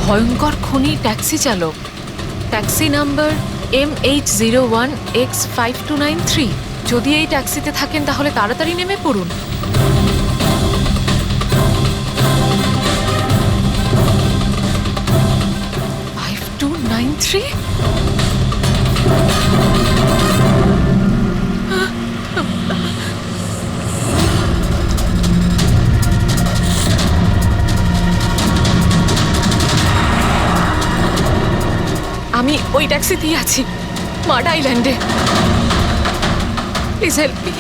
ভয়ঙ্কর খুনি ট্যাক্সি চালক, ট্যাক্সি নাম্বার MH01X5293। যদি এই ট্যাক্সিতে থাকেন তাহলে তাড়াতাড়ি নেমে পড়ুন। 5293। আমি ওই ট্যাক্সিতেই আছি, মাড আইল্যান্ডে। Please help me.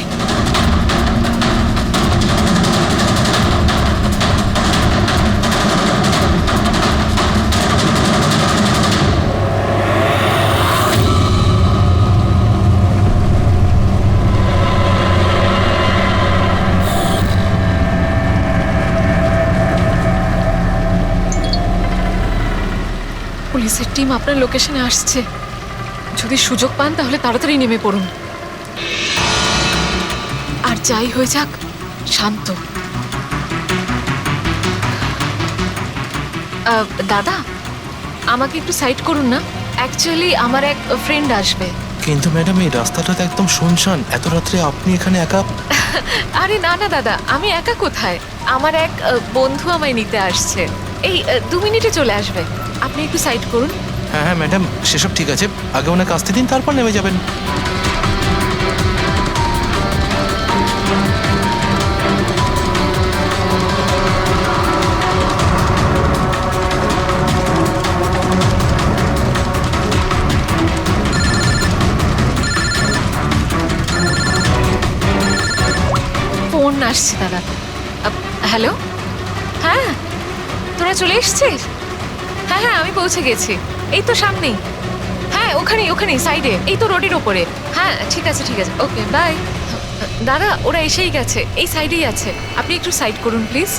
পুলিশের টিম আপনার লোকেশনে আসছে। যদি সুযোগ পান তাহলে তাড়াতাড়ি নেমে পড়ুন। আর যাই হয়ে যাক, শান্ত। দাদা, আমাকে একটু সাইড করুন না। অ্যাকচুয়ালি আমার এক ফ্রেন্ড আসবে। কিন্তু ম্যাডাম, এই রাস্তাটা তো একদম শুনশান। এত রাত্রে আপনি এখানে একা? আরে না না দাদা, আমি একা কোথায়? আমার এক বন্ধু আমায় নিতে আসছে। এই 2 মিনিটে চলে আসবে। আপনি একটু সাইড করুন। হ্যাঁ হ্যাঁ ম্যাডাম, সেসব ঠিক আছে। আগে ওনাকে আসতে দিন, তারপর নেমে যাবেন। ফোন আসছে দাদা। হ্যালো, হ্যাঁ তোরা চলে এসছিস? হ্যাঁ হ্যাঁ, আমি পৌঁছে গেছি। এই তো সামনেই। হ্যাঁ ওখানেই সাইডে, এই তো রোডের ওপরে। হ্যাঁ ঠিক আছে ঠিক আছে, ওকে বাই। দাদা, ওরা এসেই গেছে, এই সাইডেই আছে। আপনি একটু সাইড করুন প্লিজ।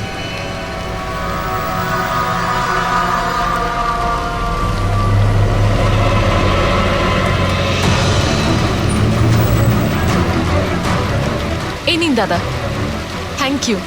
এই নিন দাদা, থ্যাংক ইউ।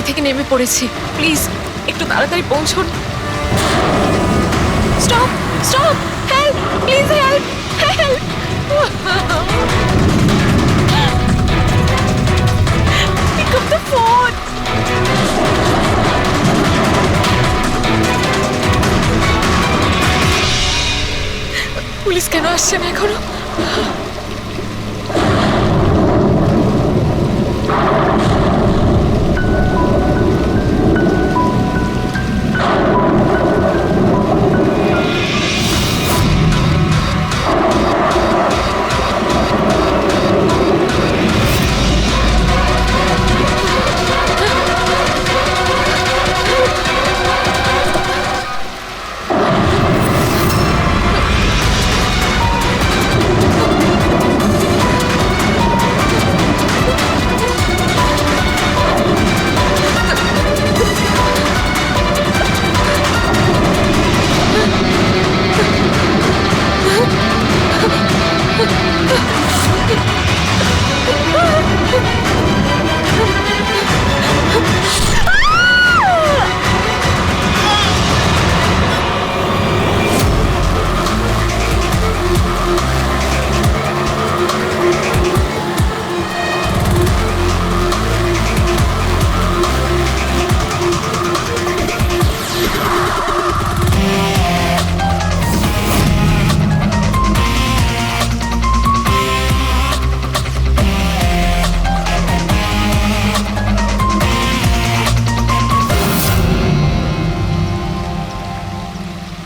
থেকে নেমে পড়েছি, প্লিজ একটু তাড়াতাড়ি পৌঁছুন। Stop stop, help please, help help. Pick up the phone. Police কেন আসছে না এখনো?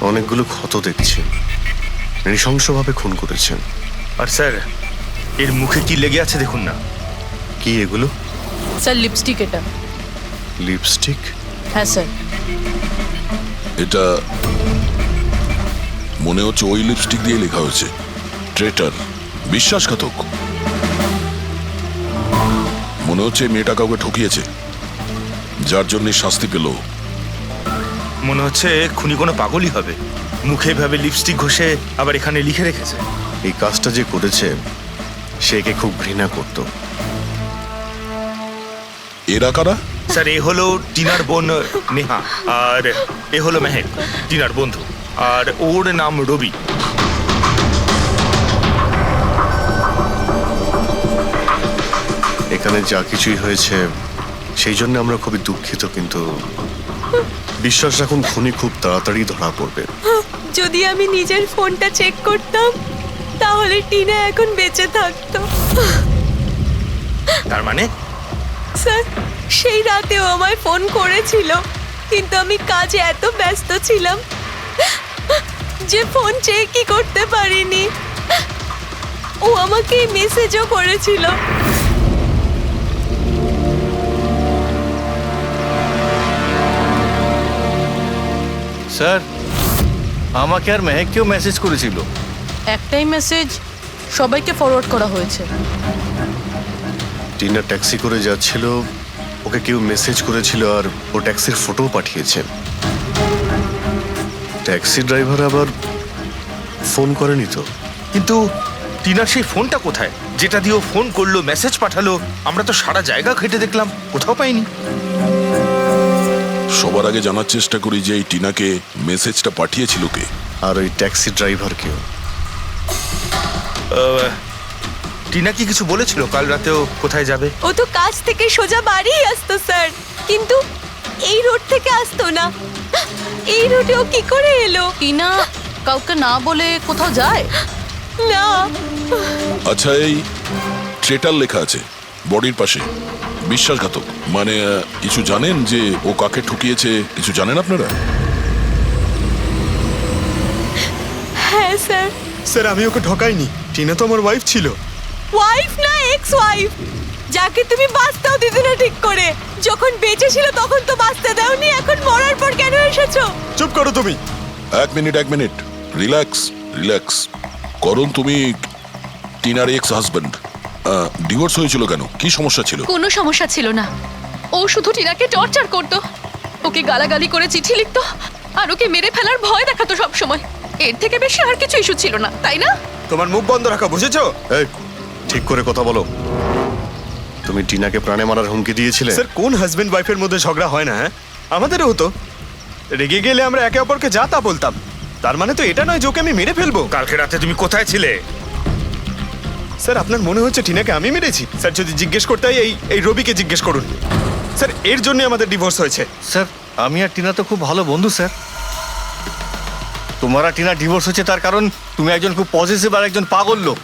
অনেকগুলো ক্ষত দেখছি, নৃশংসভাবে খুন করেছেন। আর স্যার, এর মুখে কি লেগে আছে দেখুন না। কি এগুলো? স্যার লিপস্টিক এটা। লিপস্টিক? হ্যাঁ স্যার। এটা মনে হচ্ছে ওই লিপস্টিক দিয়ে লেখা হয়েছে ট্রেটার, বিশ্বাসঘাতক। মনে হচ্ছে এই মেয়েটা কাউকে ঠকিয়েছে, যার জন্য শাস্তি পেল। মনে হচ্ছে খুনি কোনো পাগলই হবে, মুখে ভাবে লিপস্টিক ঘষে আবার এখানে লিখে রেখেছে। এই কাজটা যে করেছে সে একে খুব ঘৃণা করত। এরা কারা? স্যার এ হলো টিনার বোন নেহা, আর এ হলো মেহেক, টিনার বন্ধু, আর ওর নাম রবি। এখানে যা কিছুই হয়েছে সেই জন্য আমরা খুবই দুঃখিত, কিন্তু বিশ্বাস রাখুন খুনি খুব তাড়াতাড়ি ধরা পড়বে। যদি আমি নিজের ফোনটা চেক করতাম তাহলে টিনা এখন বেঁচে থাকতো। তার মানে স্যার সেই রাতেও আমায় ফোন করেছিল, কিন্তু আমি কাজে এত ব্যস্ত ছিলাম যে ফোন চেকই করতে পারিনি। ও আমাকে মেসেজও করেছিল। স্যার, আমাকে আর মেহেককেও মেসেজ করেছিল। একটাই মেসেজ সবাইকে ফরওয়ার্ড করা হয়েছে। টিনা ট্যাক্সি করে যাচ্ছিল, ওকে কেউ মেসেজ করেছিল আর ও ট্যাক্সির ফটোও পাঠিয়েছে। ট্যাক্সি ড্রাইভার আবার ফোন করেনি তো। কিন্তু টিনার সেই ফোনটা কোথায়, যেটা দিয়ে ও ফোন করলো, মেসেজ পাঠালো? আমরা তো সারা জায়গা ঘেটে দেখলাম, কোথাও পাইনি। সবার আগে জানার চেষ্টা করি যে এই টিনাকে মেসেজটা পাঠিয়েছিল কে। আর ওই ট্যাক্সি ড্রাইভার কেউ। টিনা কি কিছু বলেছিল কাল রাতেও কোথায় যাবে? ও তো কাজ থেকে সোজা বাড়ি আসতো স্যার, কিন্তু এই রোড থেকে আসতো না। এই রোডে ও কি করে এলো? টিনা কাউকে না বলে কোথাও যায় না। আচ্ছা, এই ট্রেটার লেখা আছে বডির পাশে, বিশ্বাসঘাতক মানে কিছু জানেন যে ও কাকে ঠকিয়েছে? কিছু জানেন আপনারা? হ্যাঁ স্যার। স্যার আমি ওকে ঠকাইনি, টিনা তো আমার ওয়াইফ ছিল। ওয়াইফ না, এক্স ওয়াইফ, যাকে তুমি বাঁচতেও দিতে না ঠিক করে। যখন বেঁচে ছিল তখন তো বাঁচতে দাওনি, এখন মরার পর কেন এসেছো? চুপ করো তুমি। এক মিনিট, রিল্যাক্স রিল্যাক্স। করুন, তুমি টিনার এক্স হাজবেন্ড, ডিভোর্স হয়েছিল কেন? কি সমস্যা ছিল? কোনো সমস্যা ছিল না, ও শুধু টিনাকে টর্চার করতো, ওকে গালাগালি করে চিঠি লিখতো আর ওকে মেরে ফেলার ভয় দেখাতো সব সময়। এর থেকে বেশি আর কিছু ইস্যু ছিল না, তাই না? তোমার মুখ বন্ধ রাখা, বুঝেছো? এই, ঠিক করে কথা বলো। তুমি টিনাকে প্রাণে মারার হুমকি দিয়েছিলে? স্যার কোন হাজবেন্ড ওয়াইফের মধ্যে ঝগড়া হয় না? হ্যাঁ, আমাদেরও হতো। রেগে গেলে আমরা একে অপরকে যা তা বলতাম। তার মানে তো এটা নয় যে ওকে আমি মেরে ফেলবো। কালকে রাতে তুমি কোথায় ছিলে? স্যার আপনার মনে হচ্ছে টিনাকে আমি মেরেছি? স্যার যদি জিজ্ঞেস করতে হয় এই রবিকে জিজ্ঞেস করুন। স্যার এর জন্য আমাদের ডিভোর্স হয়েছে। স্যার, আমি আর টিনা তো খুব ভালো বন্ধু স্যার। তোমার আর টিনা ডিভোর্স হচ্ছে তার কারণ তুমি একজন খুব পজিটিভ আর একজন পাগল লোক।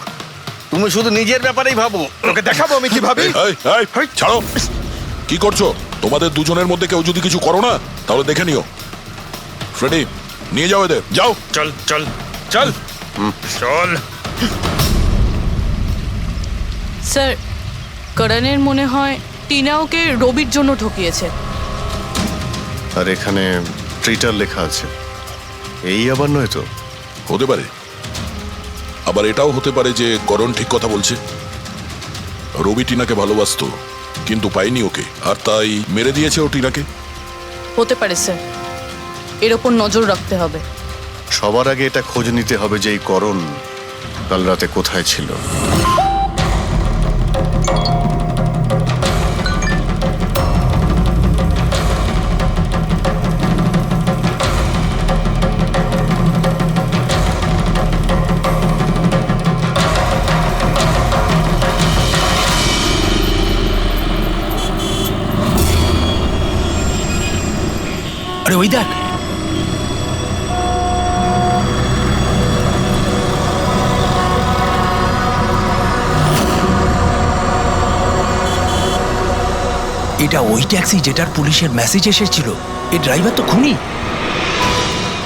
তুমি শুধু নিজের ব্যাপারেই ভাবো। ওকে দেখাবো আমি কি ভাবি। এই, ছাড়ো। কি করছো? তোমাদের দুজনের মধ্যে কেউ যদি কিছু করো না তাহলে দেখে নিও। ফ্রেডি, নিয়ে যাও এদের, যাও। চল চল চল চল। স্যার, করণের মনে হয় টিনা ওকে রবির জন্য ঠকিয়েছে। আর এখানে ট্রিটার লেখা আছে, এই আবার নয় তো? হতে পারে, আবার এটাও হতে পারে যে করণ ঠিক কথা বলছে। রবি টিনাকে ভালোবাসতো কিন্তু পায়নি ওকে, আর তাই মেরে দিয়েছে ও টিনাকে। হতে পারে স্যার, এর ওপর নজর রাখতে হবে। সবার আগে এটা খোঁজ নিতে হবে যে এই করণ কাল রাতে কোথায় ছিল। আরে ওই দেখ, এটা ওই ট্যাক্সি যেটার পুলিশের মেসেজ এসেছিল। এই ড্রাইভার তো খুনি।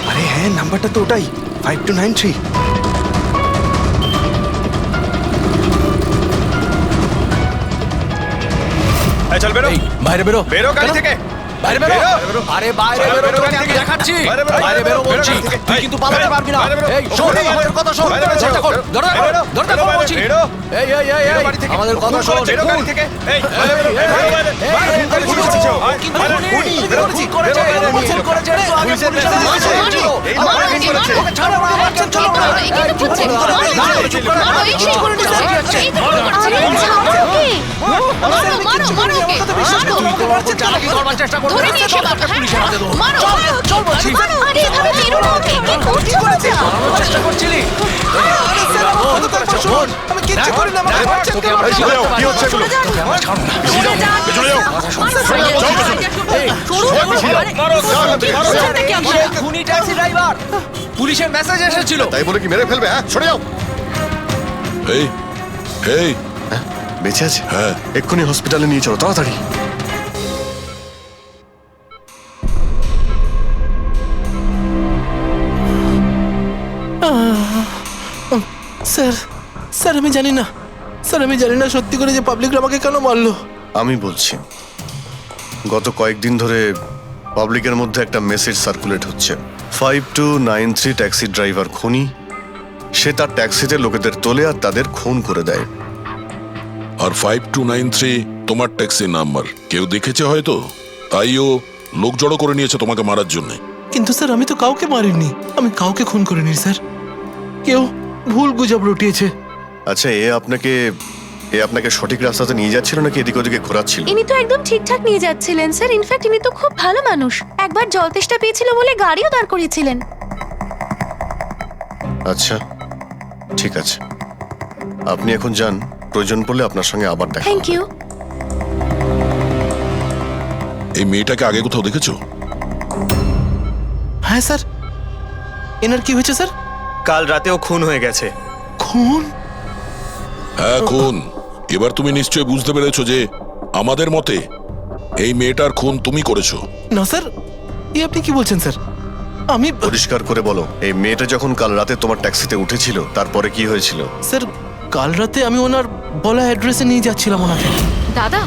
আরে হ্যাঁ, নাম্বারটা তো ওটাই, 5293। বেরো। এই, বাইরে বেরো বেরো গাড়ি কেন? থেকে। বাইরে বেরো বেরো। আরে বাইরে বেরো, বেরো বেরো তোকে গাড়ি আমি থেকে। দেখাচ্ছি বাইরে বেরো, বাইরে বেরো বেরো বলছি গাড়ি থেকে। তুই কিন্তু পালাতে বেরো, পারবি না বাইরে বেরো। এই শোন বেরো, আমাদের কথা শোন বাইরে বেরো, চেষ্টা কর বেরো। ধরে রাখ, বেরো, ধরে বেরো, রাখ, বাইরে, বলছি। বেরো। এই এই এই বেরো এই বাড়ি থেকে। আমাদের কথা খুন শোন করেছে, বেরো গাড়ি থেকে। এই, এই, বেরো, এই, বেরো, বাইরে। এই, বাইরে, এই, বাইরে, খুন পুলিশ করেছে, এসেছে। ও কিন্তু বাইরে, খুনি, খুনি, খুন বেরো, করেছে, বেরো, বাইরে, খুন বেরো। করেছে রে, তো আগে পুলিশের পুলিশের কাছে কাছে এসেছে। ছিল। এই আমার মারো, কাছে মারো, ওকে ছাড়ো, আমার কাছে চলো, মারো, একে তো করছে। মারো, মারো, চুপ করো, মারো, এই সেই করে নিচ্ছে। এই তো করে করছে। মারো, মারো, মারো ওকে। মারো। ধরে নিয়ে এসে মারো, হ্যাঁ। মারো, চল বলছি আরে এভাবে মেরো না ওকে কি করছো পালানোর চেষ্টা করছিলি আমি কিচ্ছু করি না, আমাকে মারছেন তোকে কেন? আমার কি হচ্ছে এগুলো? তোকে আমার ছাড় না চলে যাও। খুনি ট্যাক্সি ড্রাইভার পুলিশের মেসেজ এসেছিল তাই বলে কি মেরে ফেলবে? হ্যাঁ, সরে যাও। এই এই হ্যাঁ, বেঁচে আছে? হ্যাঁ। এক্ষুনি হসপিটালে নিয়ে চলো, তাড়াতাড়ি। স্যার স্যার আমি জানি না স্যার আমি জানি না সত্যি করে যে পাবলিক আমাকে কেন মারলো আমি বলছি, গত কয়েকদিন ধরে পাবলিকের মধ্যে একটা মেসেজ সার্কুলেট হচ্ছে। 5293 ট্যাক্সি ড্রাইভার খুনি। সে তার ট্যাক্সিতে লোকেদের তোলে আর তাদের খুন করে দেয়। আর 5293 তোমার ট্যাক্সি নাম্বার কেউ দেখেছে হয়তো, তাইও লোক জড়ো করে নিয়েছে তোমাকে মারার জন্য। কিন্তু স্যার আমি তো কাউকে মারিনি, আমি কাউকে খুন করিনি স্যার, কেউ ভুল গুজব রটিয়েছে। আচ্ছা, এ আপনাকে সঠিক রাস্তাতে নিয়ে যাচ্ছিল নাকি এদিক ওদিকে ঘোরাচ্ছিল? ইনি তো একদম ঠিকঠাক নিয়ে যাচ্ছিলেন স্যার, ইনফ্যাক্ট ইনি তো খুব ভালো মানুষ, একবার জল তেষ্টা পেয়েছিল বলে গাড়িও দাঁড় করিয়েছিলেন। আচ্ছা, ঠিক আছে, আপনি এখন যান, প্রয়োজন পড়লে আপনার সঙ্গে আবার দেখা থ্যাংক হবে। ইউ। এই মেয়েটাকে আগে কোথাও দেখেছো? হ্যাঁ স্যার, এনার কি হয়েছে স্যার? কাল রাতেও খুন হয়ে গেছে। খুন? হ্যাঁ খুন। এবার তুমি নিশ্চয়ই বুঝতে পেরেছো যে আমাদের মতে এই মেয়েটার খুন তুমি করেছো। না স্যার, এই আপনি কি বলছেন স্যার? আমি পরিষ্কার করে বলো, এই মেয়েটা যখন কাল রাতে তোমার ট্যাক্সিতে উঠেছিল তারপরে কি হয়েছিল? স্যার কাল রাতে আমি ওনার বলা অ্যাড্রেসে নিয়ে যাচ্ছিলাম ওনাকে। দাদা,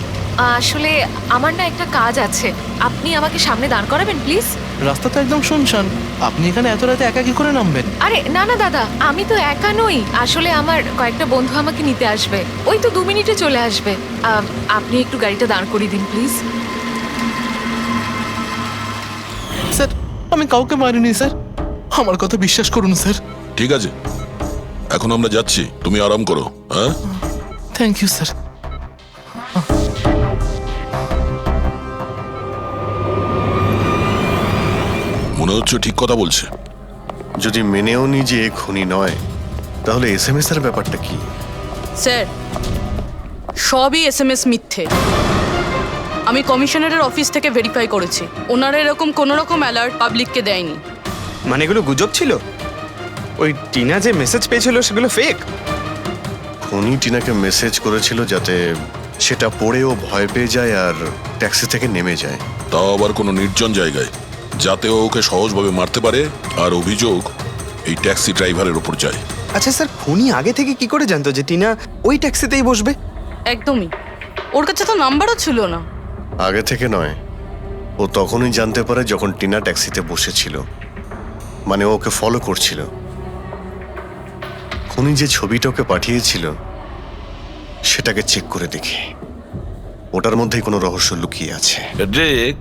আসলে আমার না একটা কাজ আছে, আপনি আমাকে সামনে দাঁড় করাবেন প্লিজ। রাস্তা তো একদম শুনশান, আপনি এখানে এত রাতে একা কি করে নামবেন? আরে না না দাদা, আমি তো একা নই, আসলে আমার কয়েকটা বন্ধু আমাকে নিতে আসবে, ওই তো 2 মিনিটে চলে আসবে। আপনি একটু গাড়িটা দাঁড় করিয়ে দিন প্লিজ। স্যার আমি কাউকে মারিনি স্যার, আমার কথা বিশ্বাস করুন স্যার। ঠিক আছে, এখন আমরা যাচ্ছি, তুমি আরাম করো। হ্যাঁ, থ্যাংক ইউ স্যার। মনে হচ্ছে ঠিক কথা বলছে। যদি মেনেও নি যে এ খুনি নয়, তাহলে SMS এর ব্যাপারটা কি? স্যার সবই এসএমএস মিথ্যে। আমি কমিশনারের অফিস থেকে ভেরিফাই করেছি, ওনারা এরকম কোনো রকম অ্যালার্ট পাবলিককে দেয়নি। মানে এগুলো গুজব ছিল? ওই টিনা যে মেসেজ পেয়েছিল সেগুলো ফেক? খুনি টিনাকে মেসেজ করেছিল যাতে সেটা পড়েও ভয় পেয়ে যায় আর ট্যাক্সি থেকে নেমে যায়। তাও আবার কোনো নির্জন জায়গায়, যাতে ও ওকে সহজভাবে মারতে পারে আর অভিযোগ এই ট্যাক্সি ড্রাইভারের উপর যায়। আচ্ছা স্যার, খুনি আগে থেকে কি করে জানতো যে টিনা ওই ট্যাক্সিতেই বসবে? একদমই, ওর কাছে তো নাম্বারও ছিল না। আগে থেকে নয়, ও তখনই জানতে পারে যখন টিনা ট্যাক্সিতে বসেছিল, মানে ও ওকে ফলো করছিল। খুনি যে ছবিটা ওকে পাঠিয়েছিল সেটাকে চেক করে দেখি, ওটার মধ্যেই কোনো রহস্য লুকিয়ে আছে। ড্রেক,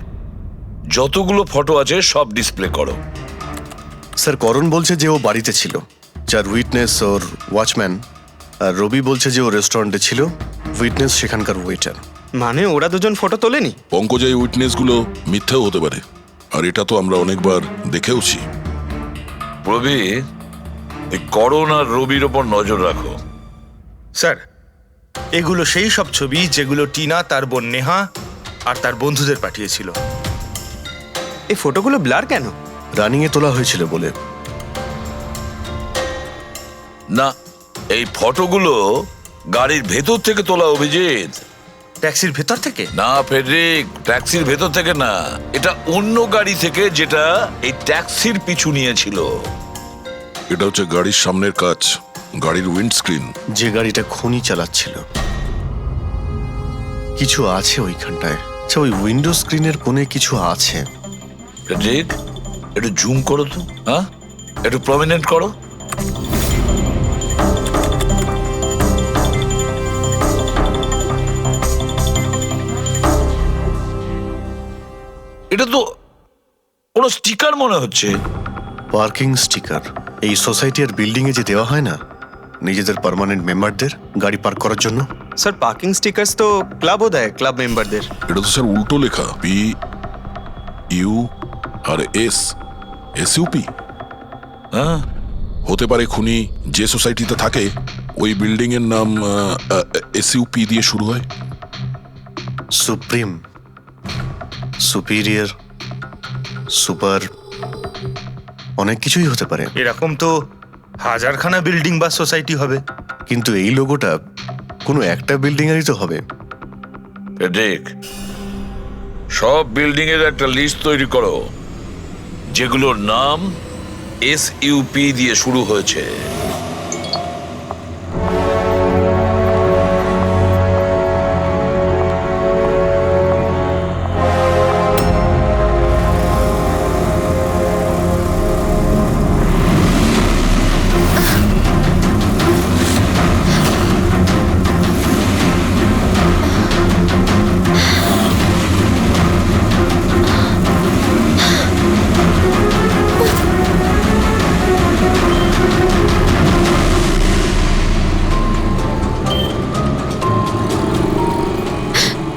যতগুলো ফটো আছে সব ডিসপ্লে করো। স্যার, করণ বলছে যে ও বাড়িতে ছিল, যার উইটনেস ওর ওয়াচম্যান, আর রবি বলছে যে ও রেস্টুরেন্টে ছিল, উইটনেস সেখানকার ওয়েটার। মানে ওরা দুজন ফটো তোলেনি? পঙ্কজ, এই উইটনেসগুলো মিথ্যেও হতে পারে, আর এটা তো আমরা অনেকবার দেখেওছি। রবি, এই করণ আর রবির ওপর নজর রাখো। স্যার, এগুলো সেই সব ছবি যেগুলো টিনা তার বোন নেহা আর তার বন্ধুদের পাঠিয়েছিল। এই ফটোগুলো ব্লার কেন? রানিংয়ে তোলা হয়েছিল বলে। না, এই ফটোগুলো গাড়ির ভেতর থেকে তোলা। অভিজিৎ, ট্যাক্সির ভেতর থেকে? না ফেডরিক, ট্যাক্সির ভেতর থেকে না, এটা অন্য গাড়ি থেকে যেটা এই ট্যাক্সির পিছু নিয়েছিল। এটা হচ্ছে গাড়ির সামনের কাচ, গাড়ির উইন্ডস্ক্রিন। যে গাড়িটা খুনি চালাচ্ছিল। কিছু আছে ওইখানটায়। আচ্ছা, ওই উইন্ডো স্ক্রিনের কোণে কিছু আছে। ফ্রেডরিক, একটু জুম করো তো, হ্যাঁ, একটু প্রমিনেন্ট করো। এটা তো কোনো স্টিকার মনে হচ্ছে। পার্কিং স্টিকার এই সোসাইটি আর বিল্ডিং এ যে দেওয়া হয় না নিজেদের পার্মানেন্ট মেম্বারদের গাড়ি পার্ক করার জন্য। স্যার পার্কিং স্টিকার্স তো ক্লাবও দেয় ক্লাব মেম্বারদের। এটা তো স্যার উল্টো লেখা, P U R S SUP. হ্যাঁ, হতে পারে খুনি যে সোসাইটিতে থাকে ওই বিল্ডিং এর নাম এসইউপি দিয়ে শুরু হয়। সুপ্রিম, সুপিরিয়র, সুপার, অনেক কিছুই হতে পারে। এরকম তো হাজারখানা বিল্ডিং বা সোসাইটি হবে। কিন্তু এই লোগোটা কোনো একটা বিল্ডিং এরই তো হবে। ফ্রেডরিক, সব বিল্ডিং এর একটা লিস্ট তৈরি করো যেগুলোর নাম এসইউপি দিয়ে শুরু হয়েছে।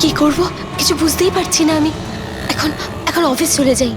কি করব কিছু বুঝতেই পারছি না আমি। এখন এখন অফিস চলে যাই।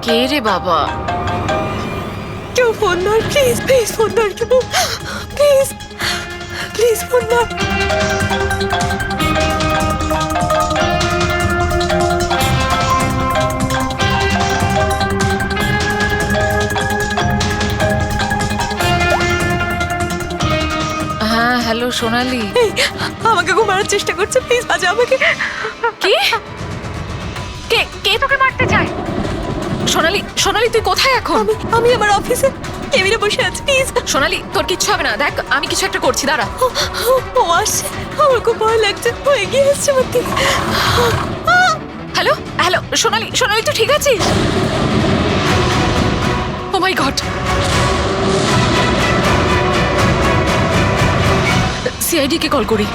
কে রে বাবা? কেউ ফোন ধর প্লিজ, প্লিজ ফোন ধর কেউ, প্লিজ প্লিজ ফোন ধর। হ্যাঁ হ্যালো সোনালি। এই, আমাকে খুব মারার চেষ্টা করছে, প্লিজ বাঁচা আমাকে। কি? কে কে তোকে মারতে চায়? সোনালি, সোনালি তুই কোথায় এখন? আমি আমার অফিসে কেবিনে বসে আছি, প্লিজ। সোনালি তোর কিচ্ছু হবে না, দেখ আমি কিছু একটা করছি, দাঁড়া। ও আসছে, আমার খুব ভয় লাগছে, ও এগিয়ে আসছে আমার দিকে। হ্যালো হ্যালো সোনালি, সোনালি তুই ঠিক আছিস? মাই গড, সিআইডি কে কল করি।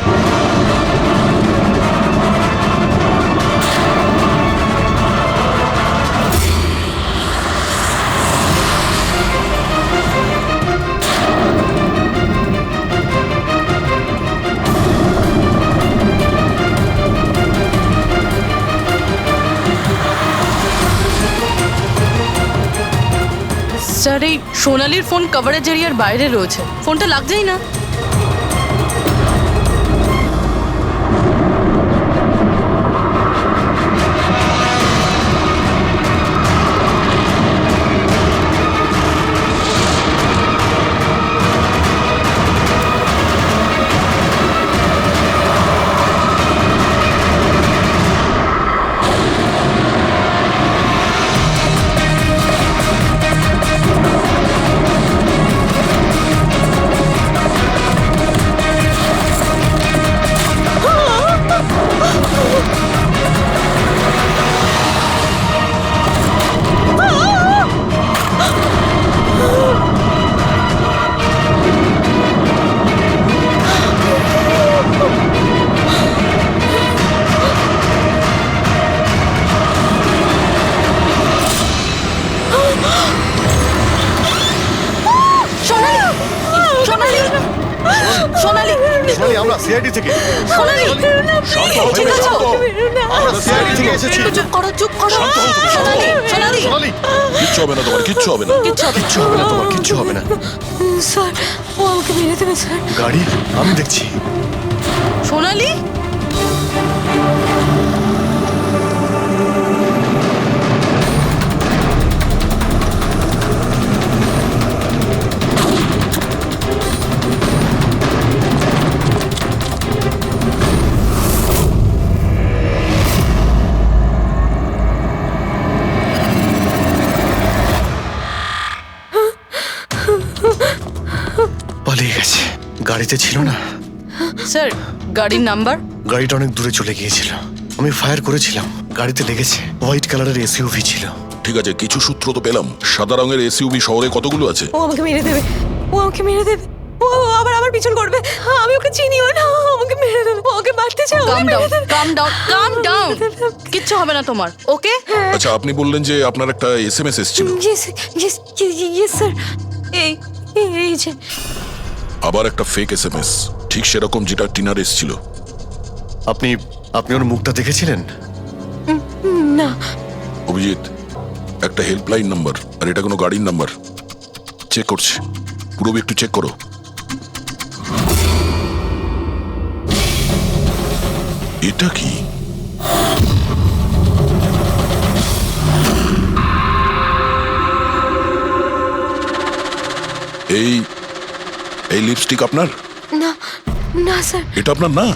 স্যার এই সোনালির ফোন কভারেজ এরিয়ার বাইরে রয়েছে, ফোনটা লাগছেই না। সোনালি, সোনালি, আমরা সিআইডি থেকে। সোনালি, শান্ত হও, ঠিক আছো? আমরা সিআইডি থেকে এসেছি। একটু চুপ করো, চুপ করো। সোনালি, সোনালি, সোনালি, কিচ্ছু হবে না তোমার, কিচ্ছু হবে না। কিচ্ছু হবে না। কিচ্ছু হবে না তোমার, কিচ্ছু হবে না। স্যার ও আমাকে মেরে দেবে স্যার। গাড়ি আমি দেখছি। সোনালি, পালিয়ে গেছে, গাড়িতে ছিল না। স্যার গাড়ির নাম্বার? গাড়িটা অনেক দূরে চলে গিয়েছিল, আমি ফায়ার করেছিলাম, গাড়িতে লেগেছে। হোয়াইট কালারের এসইউভি ছিল। ঠিক আছে, কিছু সূত্র তো পেলাম। সাদা রঙের এসইউভি শহরে কতগুলো আছে? ও আমাকে মেরে দেবে, ও আমাকে মেরে দেবে, ও আবার আমার পিছন করবে। আমি ওকে চিনিও না, ও আমাকে মেরে দেবে, ও ওকে মারতে চায়। কাম ডাউন, কাম ডাউন, কাম ডাউন। কিচ্ছু হবে না তোমার, ওকে? আচ্ছা, আপনি বললেন যে আপনার একটা এসএমএস এসেছিল। Yes yes yes sir. এই এই যে আবার একটা ফেক এসএমএস, ঠিক সেরকম যেটা টিনার এসেছিল। আপনি আপনি ওর মুখটা দেখেছিলেন? না। অভিজিৎ, একটা হেল্পলাইন নাম্বার, আর এটা কোনো গাড়ির নাম্বার। চেক করছি, পুরো একটু চেক করো। এটা কি? এই এই লিপস্টিক আপনার? না না স্যার। এটা আপনার না?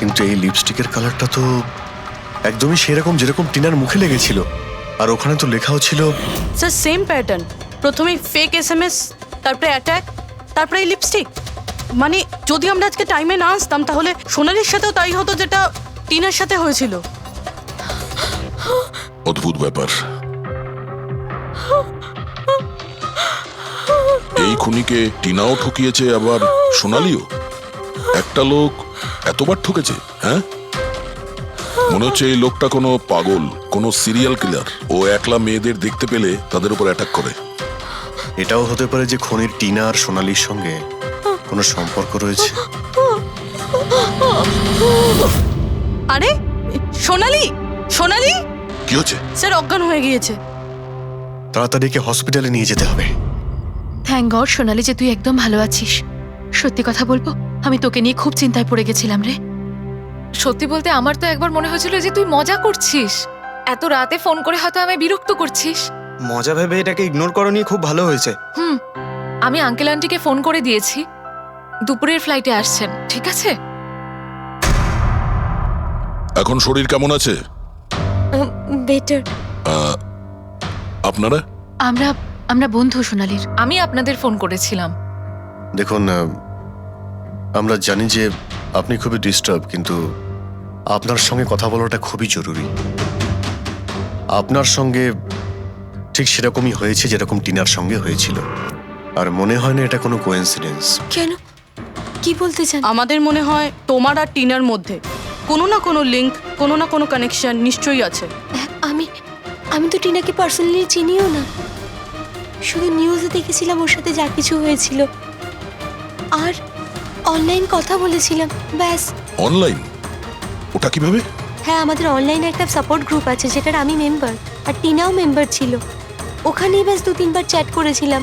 কিন্তু এই লিপস্টিকের কালারটা তো একদমই সেরকম যেরকম টিনার মুখে লেগেছিল, আর ওখানে তো লেখাও ছিল। স্যার সেম প্যাটার্ন, প্রথমে ফেক এসএমএস, তারপরে অ্যাটাক, তারপরে এই লিপস্টিক। মানে যদি আমরা আজকে টাইমে না আসতাম তাহলে সোনালির সাথেও তাই হতো যেটা টিনার সাথে হয়েছিল। অদ্ভুত ব্যাপার। এই খুনিকে টিনাও ঠকিয়েছে, আবার সোনালিও। একটা লোক এতবার ঠকেছে, হ্যাঁ? মনে হচ্ছে এই লোকটা কোনো পাগল, কোনো সিরিয়াল কিলার। ও একলা মেয়েদের দেখতে পেলে তাদের উপর অ্যাটাক করে। এটাও হতে পারে যে খনির টিনা আর সোনালির সঙ্গে কোনো সম্পর্ক রয়েছে। আরে সোনালি, সোনালি! কি হচ্ছে? স্যার অজ্ঞান হয়ে গিয়েছে। তাড়াতাড়ি একে হসপিটালে নিয়ে যেতে হবে। থ্যাংক গড সোনালি যে তুই একদম ভালো আছিস। সত্যি কথা বলবো, আমি তোকে নিয়ে খুব চিন্তায় পড়ে গেছিলাম রে। সত্যি বলতে আমার তো একবার মনে হয়েছিল যে তুই মজা করছিস, এত রাতে ফোন করে হয়তো আমায় বিরক্ত করছিস। মজা ভেবে এটাকে ইগনোর করো, নিয়ে খুব ভালো হয়েছে। আমি আঙ্কেল আন্টিকে ফোন করে দিয়েছি, দুপুরের ফ্লাইটে আসছেন, ঠিক আছে? এখন শরীর কেমন আছে? বেটার। আপনারা? আমরা বন্ধু সোনালির। আমি আপনাদের ফোন করেছিলাম। দেখুন, আমরা জানি যে আপনি খুবই ডিস্টার্ব, কিন্তু আপনার সঙ্গে কথা বলাটা খুবই জরুরি। আপনার সঙ্গে ঠিক সেরকমই হয়েছে যেরকম টিনার সঙ্গে হয়েছিল, আর মনে হয় না এটা কোনো কোইন্সিডেন্স। কেন, কি বলতে চান? আমাদের মনে হয় তোমার আর টিনার মধ্যে কোনো না কোনো লিঙ্ক, কোনো না কোনো কানেকশন নিশ্চয়ই আছে। আমি আমি তো টিনাকে পার্সোনালি চিনিও না, শুধু নিউজে দেখেছিলাম ওর সাথে যা কিছু হয়েছিল, আর অনলাইন কথা বলেছিলাম, ব্যাস। অনলাইন? ওটা কিভাবে? হ্যাঁ, আমাদের অনলাইনে একটা সাপোর্ট গ্রুপ আছে যেটার আমি মেম্বার, আর টিনাও মেম্বার ছিল। ওখানেই ব্যাস 2-3 বার চ্যাট করেছিলাম।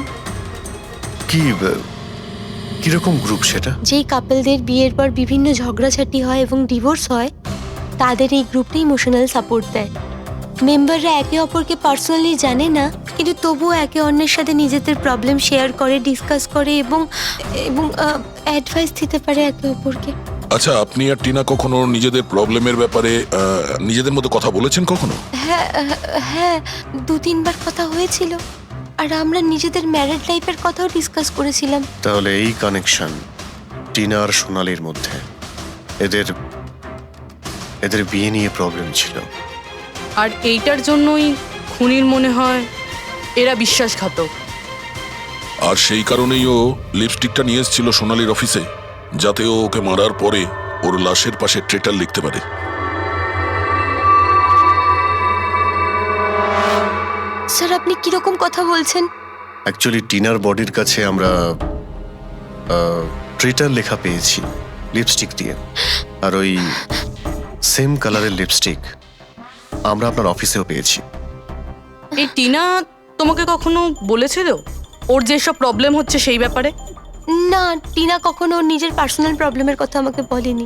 কিরকম গ্রুপ সেটা? যেই কাপলদের বিয়ের পর বিভিন্ন ঝগড়াঝাটি হয় এবং ডিভোর্স হয়, তাদের এই গ্রুপটা ইমোশনাল সাপোর্ট দেয়। মেম্বাররা একে অপরকে পার্সোনালি জানে না, কিন্তু তবুও একে অন্যের সাথে নিজেদের প্রবলেম শেয়ার করে, ডিসকাস করে এবং এবং অ্যাডভাইস দিতে পারে একে অপরকে। আচ্ছা, আপনি আর টিনা কখনো নিজেদের প্রবলেমের ব্যাপারে নিজেদের মধ্যে কথা বলেছেন কখনো? হ্যাঁ হ্যাঁ, 2-3 বার কথা হয়েছিল, আর আমরা নিজেদের ম্যারিড লাইফের কথাও ডিসকাস করেছিলাম। তাহলে এই কানেকশন টিনা আর সোনালির মধ্যে, এদের বিয়ে নিয়ে প্রবলেম ছিল, আর এইটার জন্যই খুনির মনে হয় এরা বিশ্বাসঘাতক। আর সেই কারণেই ও লিপস্টিকটা নিয়ে এসেছিল সোনালির অফিসে, যাতে ও ওকে মারার পরে ওর লাশের পাশে ট্রেটার লিখতে পারে। স্যার, আপনি কিরকম কথা বলছেন? অ্যাকচুয়ালি টিনার বডির কাছে আমরা ট্রেটার লেখা পেয়েছি লিপস্টিক দিয়ে, আর ওই সেম কালারের লিপস্টিক আমরা আপনার অফিসেও পেয়েছি। এই টিনা তোমাকে কখনো বলেছিল ওর যেসব প্রবলেম হচ্ছে সেই ব্যাপারে? না, টিনা কখনো ওর নিজের পার্সোনাল প্রবলেমের কথা আমাকে বলেনি।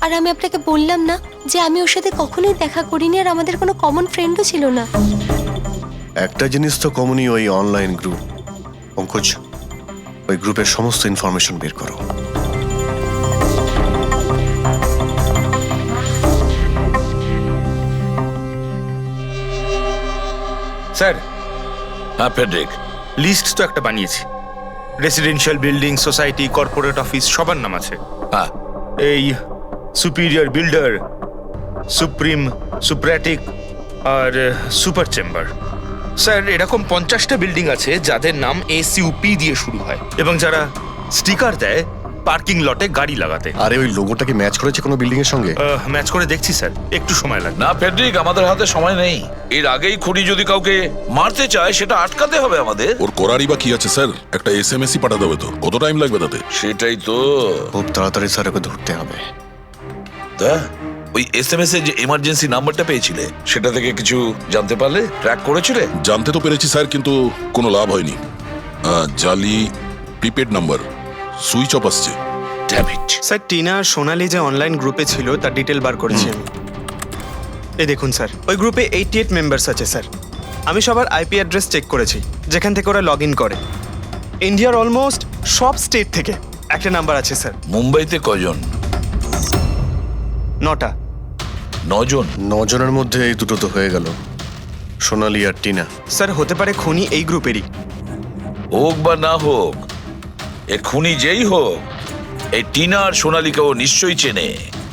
আর আমি আপনাকে বললাম না যে আমি ওর সাথে কখনোই দেখা করিনি, আর আমাদের কোনো কমন ফ্রেন্ডও ছিল না। একটা জিনিস তো কমনই, ওই অনলাইন গ্রুপ। পঙ্কজ, ওই গ্রুপের সমস্ত ইনফরমেশন বের করো। স্যার, হ্যাঁ ফেডরিক, লিস্ট তো একটা বানিয়েছি। Residential building, society, corporate office সবার নাম আছে। হ্যাঁ এই সুপিরিয়র বিল্ডার, সুপ্রিম, সুপ্রাটিক আর সুপার চেম্বার। স্যার, এরকম 50টা বিল্ডিং আছে যাদের নাম ACUP দিয়ে শুরু হয়, এবং যারা স্টিকার দেয় পার্কিং লটে গাড়ি লাগাতে। আরে ওই লোগোটা কি ম্যাচ করেছে কোনো বিল্ডিং এর সঙ্গে? ম্যাচ করে দেখছি স্যার, একটু সময় লাগবে। না ফেডরিক, আমাদের হাতে সময় নেই। এর আগেই খুনি যদি কাউকে মারতে চায় সেটা আটকাতে হবে আমাদের। ওর করারই বা কি আছে স্যার? একটা SMS পাঠাতে হবে তো, কত টাইম লাগবে তাতে? সেটাই তো। খুব তাড়াতাড়ি স্যার ওকে ধরতে হবে। তা ওই SMS এর যে এমার্জেন্সি নাম্বারটা পেয়েছিলে, সেটা থেকে কিছু জানতে পারলে? ট্র্যাক করেছিলে? জানতে তো পেরেছি স্যার, কিন্তু কোনো লাভ হয়নি। জালি প্রিপেড নাম্বার, সুইচ অফ আসছে। Damn it. স্যার, টিনা আর সোনালি যে অনলাইন গ্রুপে ছিল তার ডিটেল বার করেছি আমি। এই দেখুন স্যার, ওই গ্রুপে 88 মেম্বার্স আছে স্যার। আমি সবার IP অ্যাড্রেস চেক করেছি যেখান থেকে ওরা লগ ইন করে। ইন্ডিয়ার অলমোস্ট সব স্টেট থেকে একটা নাম্বার আছে স্যার। মুম্বাইতে কজন? 9টা। 9 জন? 9 জনের মধ্যে এই দুটো তো হয়ে গেল, সোনালি আর টিনা। স্যার, হতে পারে খুনি এই গ্রুপেরই। হোক বা না হোক, এ খুনি যেই হোক, এই টিনা আর সোনালিকেও নিশ্চয়ই চেনে।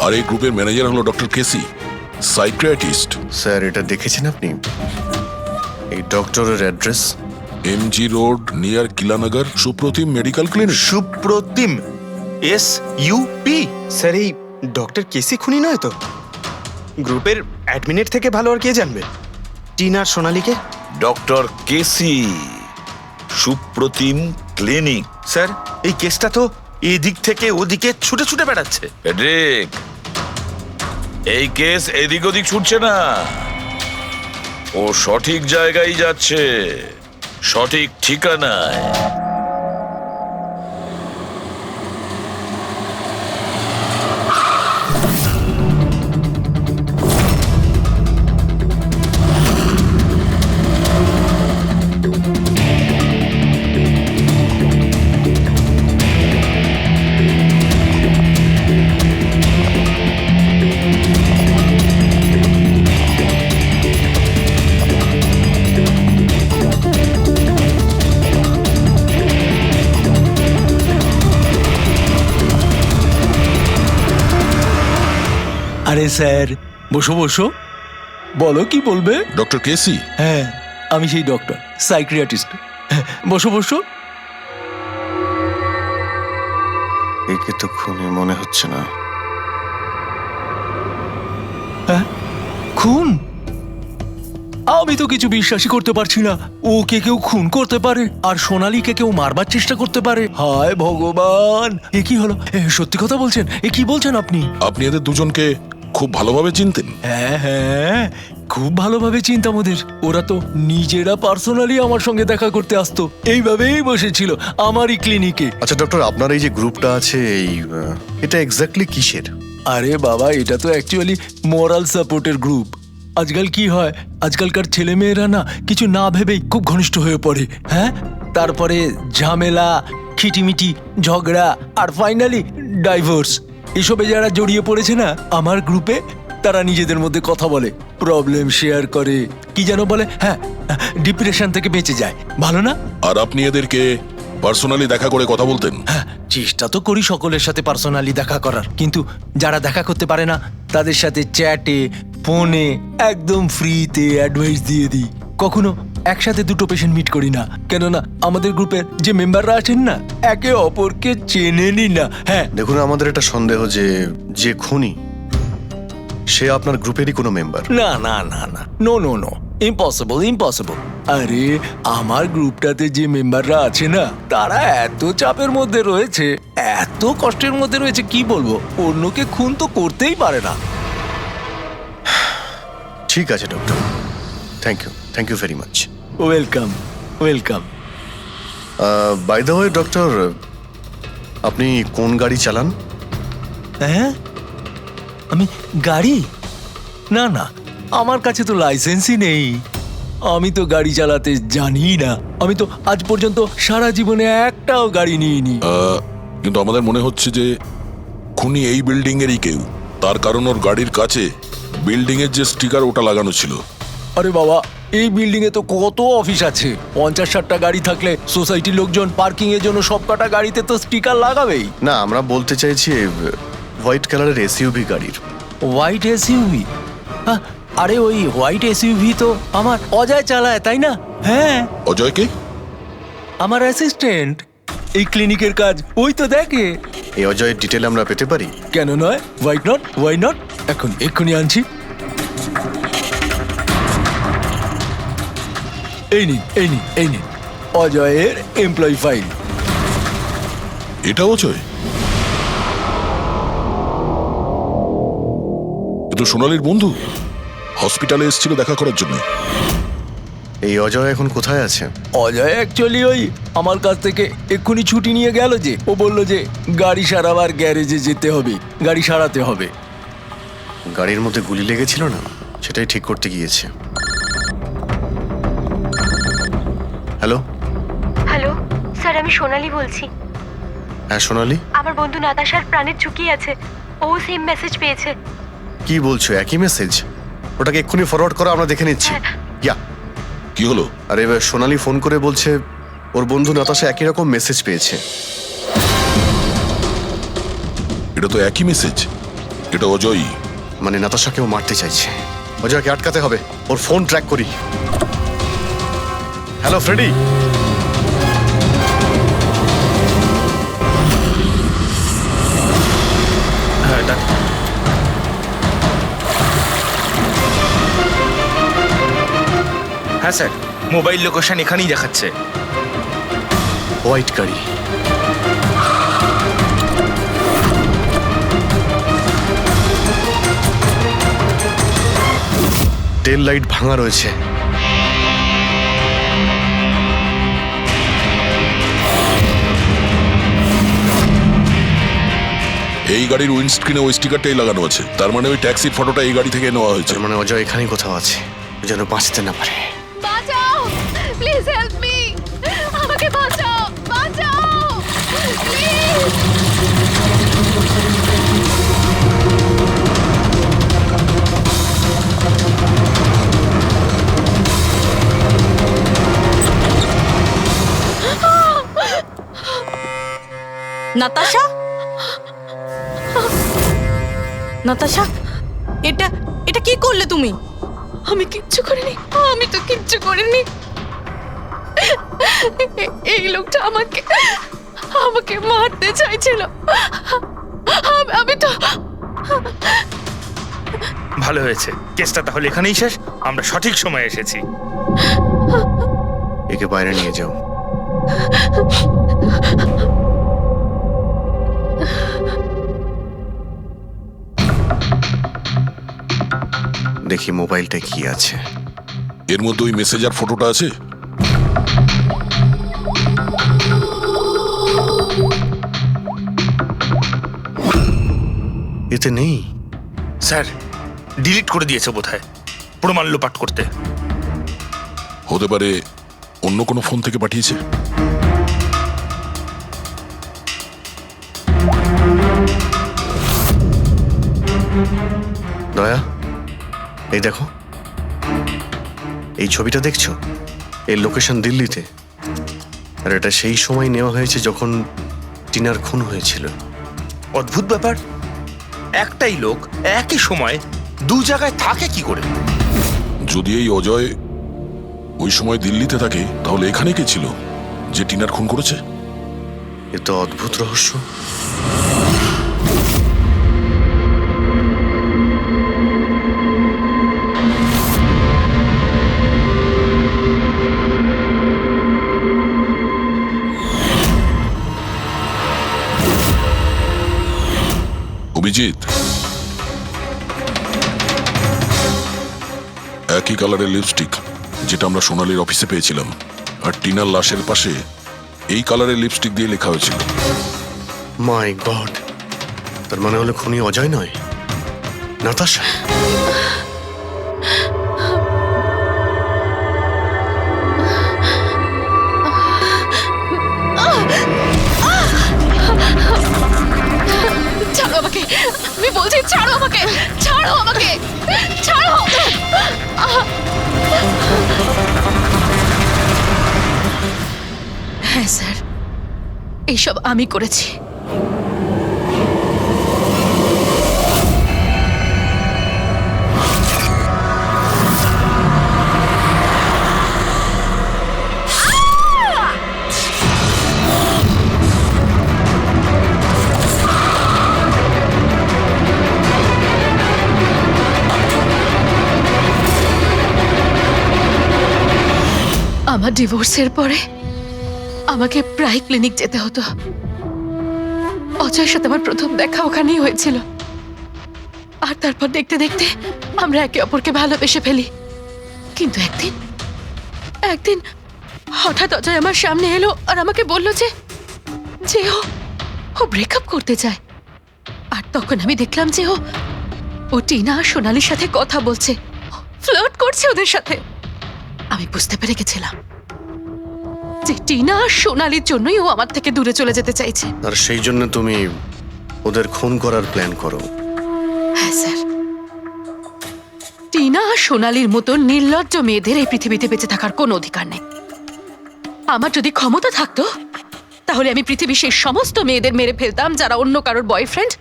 আর এই গ্রুপের ম্যানেজার হলো ডক্টর কেসি, সাইকিয়াট্রিস্ট। স্যার, এটা দেখেছেন আপনি? এই ডক্টরের address MG road near Kilanagar, Suprotim medical clinic. Suprotim, SUP। Sir, এই ডক্টর কেসি খুনি নয় তো? গ্রুপের অ্যাডমিনের থেকে ভালো আর কে জানবে টিনা আর সোনালিকে? ডক্টর কেসি, সুপ্রতিম ক্লিনিক। স্যার, এই কেসটা তো এদিক থেকে ওদিকে ছুটে ছুটে বেড়াচ্ছে। ফেডরিক, এই কেস এদিক ওদিক ছুটছে না, ও সঠিক জায়গায় যাচ্ছে, সঠিক ঠিকানায়। আরে স্যার, বসো বসো। বলো কি বলবে? ডক্টর কেসি, হ্যাঁ, আমি সেই ডক্টর, সাইকিয়াট্রিস্ট। বসো বসো। একে তো খুনি মনে হচ্ছে না। হ্যাঁ, খুন? আমি তো কিছু বিশ্বাসই করতে পারছি না। ওকে কেউ খুন করতে পারে আর সোনালীকে কেউ মারবার চেষ্টা করতে পারে? হায় ভগবান, এ কি হলো? সত্যি কথা বলছেন? এ কি বলছেন আপনি? আপনি এদের দুজনকে খুব ভালোভাবে চিনতেন? হ্যাঁ হ্যাঁ, খুব ভালোভাবে চিনতাম ওদের। ওরা তো নিজেরা পার্সোনালি আমার সঙ্গে দেখা করতে আসতো, এইভাবেই বসেছিল আমারই ক্লিনিকে। আচ্ছা ডক্টর, আপনার এই যে গ্রুপটা আছে এটা এক্স্যাক্টলি কিসের? আরে বাবা, এটা তো অ্যাকচুয়ালি মোরাল সাপোর্টের গ্রুপ। আজকাল কি হয়, আজকালকার ছেলেমেয়েরা না কিছু না ভেবেই খুব ঘনিষ্ঠ হয়ে পড়ে। হ্যাঁ, তারপরে ঝামেলা, খিটিমিটি, ঝগড়া আর ফাইনালি ডাইভোর্স। এসবে যারা জড়িয়ে পড়েছে না আমার গ্রুপে, তারা নিজেদের মধ্যে কথা বলে, প্রবলেম শেয়ার করে, কি যেন বলে, হ্যাঁ, ডিপ্রেশন থেকে বেঁচে যায়। ভালো না? আর আপনি এদেরকে পার্সোনালি দেখা করে কথা বলতেন? হ্যাঁ, চেষ্টা তো করি সকলের সাথে পার্সোনালি দেখা করার, কিন্তু যারা দেখা করতে পারে না তাদের সাথে চ্যাটে, ফোনে একদম ফ্রিতে অ্যাডভাইস দিয়ে দিই। কখনো একসাথে দুটো পেশেন্ট মিট করি না, কেননা আমাদের গ্রুপের যে মেম্বাররা আছেন না একে অপরকে চেনেনি না। হ্যাঁ, দেখুন, আমাদের একটা সন্দেহ যে খুনি সে আপনার গ্রুপেরই কোনো মেম্বার। না না না না, no no no, impossible impossible. আরে আমার গ্রুপটাতে যে মেম্বাররা আছে না তারা এত চাপের মধ্যে রয়েছে, এত কষ্টের মধ্যে রয়েছে, কি বলবো, অন্যকে খুন তো করতেই পারে না। ঠিক আছে doctor, thank you very much. Welcome welcome. By the way doctor, আপনি কোন গাড়ি চালান? হ্যাঁ, আমি গাড়ি? না না, আমার কাছে তো লাইসেন্সই নেই। আমি তো গাড়ি চালাতে জানি না। আমি তো আজ পর্যন্ত সারা জীবনে একটাও গাড়ি নিইনি। কিন্তু আমাদের মনে হচ্ছে যে খুনি এই বিল্ডিং এরই কেউ, তার কারণ ওর গাড়ির কাছে বিল্ডিং এর যে স্টিকার ওটা লাগানো ছিল। আরে বাবা, এই বিল্ডিং এ তো কত অফিস আছে, 50-60টা গাড়ি থাকলে সোসাইটির লোকজন পার্কিং এর জন্য সবকটা গাড়িতে তো স্টিকার লাগাবেই। না, আমরা বলতে চাইছি হোয়াইট কালারের এসইউভি গাড়ির। White SUV? আরে ওই হোয়াইট এসইউভি তো আমার অজয় চালায়, তাই না? হ্যাঁ। অজয়কে? আমার অ্যাসিস্ট্যান্ট, এই ক্লিনিকের কাজ ওই তো দেখে। এই অজয়ের ডিটেল আমরা পেতে পারি? কেন নয়, ওয়াই নট। এক্ষুনি আনছি। এই নিন অজয়ের এমপ্লয়ি ফাইল। এটা অজয়? কিন্তু সোনালীর বন্ধু হসপিটালে এসেছিল দেখা করার জন্য। এই অজয় এখন কোথায় আছে? অজয় অ্যাকচুয়ালি ওই আমার কাছ থেকে এক্ষুনি ছুটি নিয়ে গেল, যে ও বললো যে গাড়ি সারাবার গ্যারেজে যেতে হবে, গাড়ি সারাতে হবে। গাড়ির মধ্যে গুলি লেগেছিল না, সেটাই ঠিক করতে গিয়েছে। হ্যালো হ্যালো স্যার, আমি সোনালি বলছি। হ্যাঁ সোনালি, আমার বন্ধু নাতাশার প্রাণের ঝুঁকি আছে, ও সেম মেসেজ পেয়েছে। কি বলছো? একই মেসেজ? ওটাকে এক্ষুনি ফরওয়ার্ড করো, আমরা দেখে নিচ্ছি। ইয়া, কি হলো? আরে সোনালি ফোন করে বলছে ওর বন্ধু নাতাশা একই রকম মেসেজ পেয়েছে। এটা তো একই মেসেজ, এটা অজয়ই। মানে নাতাশাকেও মারতে চাইছে। অজয়কে আটকাতে হবে, ওর ফোন ট্র্যাক করি। Hello Freddie. হ্যাঁ স্যার, মোবাইল লোকেশন এখানেই দেখাচ্ছে। হোয়াইট গাড়ি। টেল লাইট ভাঙা রয়েছে। এই গাড়ির উইন্ডস্ক্রিনে ওই স্টিকারটাই লাগানো আছে, তার মানে ওই ট্যাক্সির ফটোটা এই গাড়ি থেকে নেওয়া হয়েছে। মানে অজয় এখানেই কোথাও আছে, যেন বাঁচতে না পারে। বাঁচাও, প্লিজ হেল্প মি, আমাকে বাঁচাও, প্লিজ। নাতাশা, নাতাশা, এটা কি করলে তুমি? আমি কিচ্ছু করিনি, আমি তো কিচ্ছু করিনি। এই লোকটা আমাকে আমাকে মারতে চাইছিল। আমি তো ভালো হয়েছে, কেসটা তাহলে এখানেই শেষ। আমরা সঠিক সময়ে এসেছি। একে বাইরে নিয়ে যাও। দেখি মোবাইলটা কি আছে। এর মধ্যে ওই মেসেজার ফটোটা আছে? এতে নেই। স্যার, ডিলিট করে দিয়েছে বোধহয় প্রমাণ লোপাট করতে। হতে পারে অন্য কোনো ফোন থেকে পাঠিয়েছে। দয়া, এই দেখো, এই ছবিটা দেখছো? এর লোকেশন দিল্লিতে, আর এটা সেই সময় নেওয়া হয়েছে যখন টিনার খুন হয়েছিল। অদ্ভুত ব্যাপার, একটাই লোক একই সময় দু জায়গায় থাকে কি করে? যদি এই অজয় ওই সময় দিল্লিতে থাকে, তাহলে এখানে কে ছিল যে টিনার খুন করেছে? এ তো অদ্ভুত রহস্য। অভিজিৎ, একই কালারের লিপস্টিক যেটা আমরা সোনালীর অফিসে পেয়েছিলাম, আর টিনার লাশের পাশে এই কালারের লিপস্টিক দিয়ে লেখা হয়েছিল। মাই গড, তার মানে হলো খুনি অজয় নয়, নাতাশা। ছাড়ো আমাকে, আমি বলছি ছাড়ো আমাকে, ছাড়ো আমাকে, ছাড়ো। হ্যাঁ স্যার, এইসব আমি করেছি। আমার ডিভোর্সের পরে আমাকে প্রায় ক্লিনিক যেতে হতো। অজয়ের সাথে আমার প্রথম দেখা ওখানেই হয়েছিল, আর তারপর দেখতে দেখতে আমরা একে অপরকে ভালোবেসে ফেলি। কিন্তু একদিন হঠাৎ অজয় আমার সামনে এলো আর আমাকে বলল যে ও ব্রেকআপ করতে চায়। আর তখন আমি দেখলাম যে ও টিনা আর সোনালীর সাথে কথা বলছে, ফ্লার্ট করছে ওদের সাথে। আমি বুঝতে পেরে গেছিলাম যে টিনা আর সোনালীর জন্যই ও আমার থেকে দূরে চলে যেতে চাইছে। আর সেই জন্য তুমি ওদের খুন করার প্ল্যান করো? হ্যাঁ স্যার, টিনা আর সোনালীর মতো নির্লজ্জ মেয়েদের এই পৃথিবীতে বেঁচে থাকার কোনো অধিকার নেই। আমার যদি ক্ষমতা থাকতো, তাহলে আমি পৃথিবীর সেই সমস্ত মেয়েদের মেরে ফেলতাম যারা অন্য কারোর বয়ফ্রেন্ড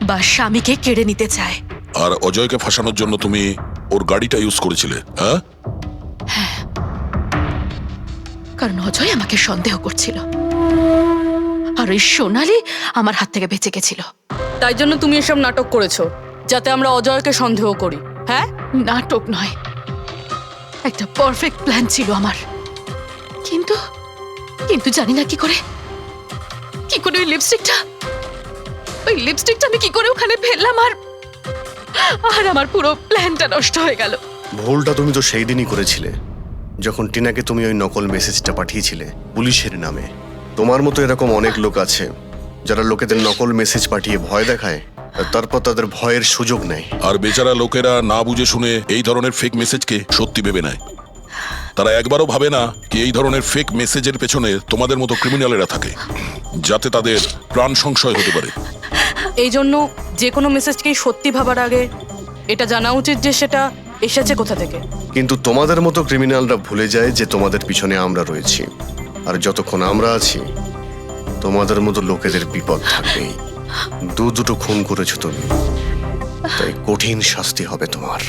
বা স্বামীকে কেড়ে নিতে চায়। আর অজয়কে ফাঁসানোর জন্য তুমি ওর গাড়িটা ইউজ করেছিলে? হ্যাঁ, কারণ অজয় আমাকে সন্দেহ করছিল, আর ওই সোনালী আমার হাত থেকে বেঁচে গেছিল। তাই জন্য তুমি এসব নাটক করেছো যাতে আমরা অজয়কে সন্দেহ করি? হ্যাঁ, নাটক নয়, একটা পারফেক্ট প্ল্যান ছিল আমার। কিন্তু কিন্তু জানি না কি করে ওই লিপস্টিকটা আমি কি করে ওখানে ফেললাম, আর আমার পুরো প্ল্যানটা নষ্ট হয়ে গেল। ভুলটা তুমি তো সেই দিনই করেছিলে, যখন টিনাকে তুমি ওই নকল মেসেজটা পাঠিয়েছিলে পুলিশের নামে। তোমার মতো এরকম অনেক লোক আছে যারা লোকেদের নকল মেসেজ পাঠিয়ে ভয় দেখায়, আর তারপর তাদের ভয়ের সুযোগ নেয়। আর বেচারা লোকেরা না বুঝে শুনে এই ধরনের ফেক মেসেজকে সত্যি ভেবে নেয়। তারা একবারও ভাবে না কি এই ধরনের ফেক মেসেজের পেছনে তোমাদের মতো ক্রিমিনালেরা থাকে, যাতে তাদের প্রাণ সংশয় হতে পারে। এই জন্য যে কোনো মেসেজকেই সত্যি ভাবার আগে এটা জানা উচিত যে সেটা এসেছে কোথা থেকে। কিন্তু তোমাদের মতো ক্রিমিনালরা ভুলে যায় যে তোমাদের পিছনে আমরা রয়েছি, আর যতক্ষণ আমরা আছি তোমাদের মতো লোকেদের বিপদ থাকবেই। দুটো খুন করেছো তুমি, তাই কঠিন শাস্তি হবে তোমার।